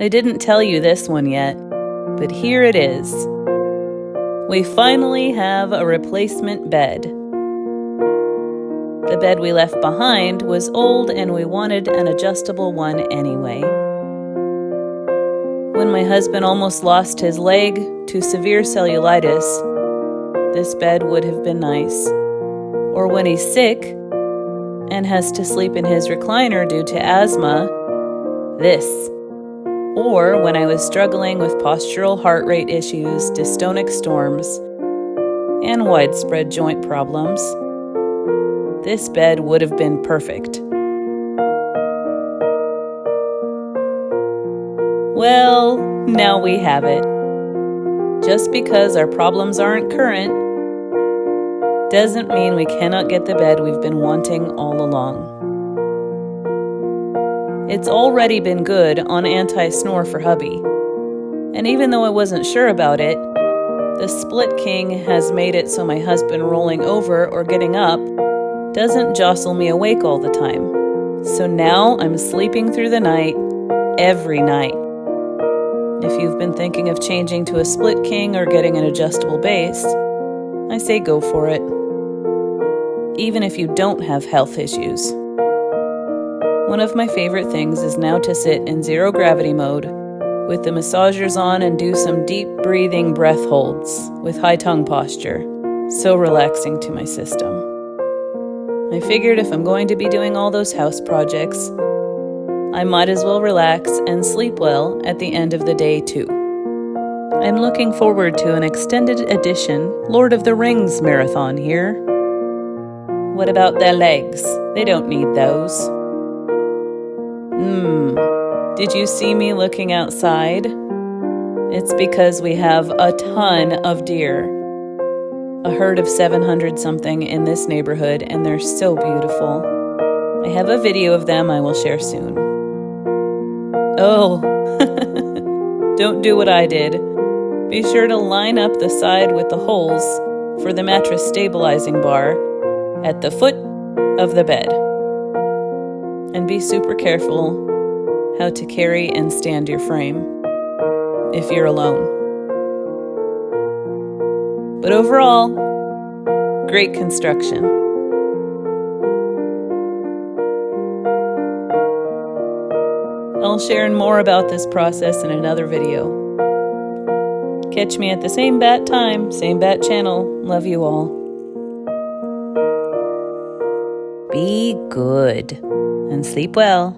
I didn't tell you this one yet, but here it is. We finally have a replacement bed. The bed we left behind was old and we wanted an adjustable one anyway. When my husband almost lost his leg to severe cellulitis, this bed would have been nice. Or when he's sick and has to sleep in his recliner due to asthma, this. Or when I was struggling with postural heart rate issues, dystonic storms, and widespread joint problems, this bed would have been perfect. Well, now we have it. Just because our problems aren't current doesn't mean we cannot get the bed we've been wanting all along. It's already been good on anti-snore for hubby. And even though I wasn't sure about it, the split king has made it so my husband rolling over or getting up doesn't jostle me awake all the time. So now I'm sleeping through the night, every night. If you've been thinking of changing to a split king or getting an adjustable base, I say go for it. Even if you don't have health issues. One of my favorite things is now to sit in zero gravity mode with the massagers on and do some deep breathing breath holds with high tongue posture. So relaxing to my system. I figured if I'm going to be doing all those house projects, I might as well relax and sleep well at the end of the day too. I'm looking forward to an extended edition Lord of the Rings marathon here. What about their legs? They don't need those. Did you see me looking outside? It's because we have a ton of deer. A herd of 700 something in this neighborhood, and they're so beautiful. I have a video of them I will share soon. Oh, don't do what I did. Be sure to line up the side with the holes for the mattress stabilizing bar at the foot of the bed. And be super careful how to carry and stand your frame if you're alone. But overall, great construction. I'll share more about this process in another video. Catch me at the same bat time, same bat channel. Love you all. Be good and sleep well.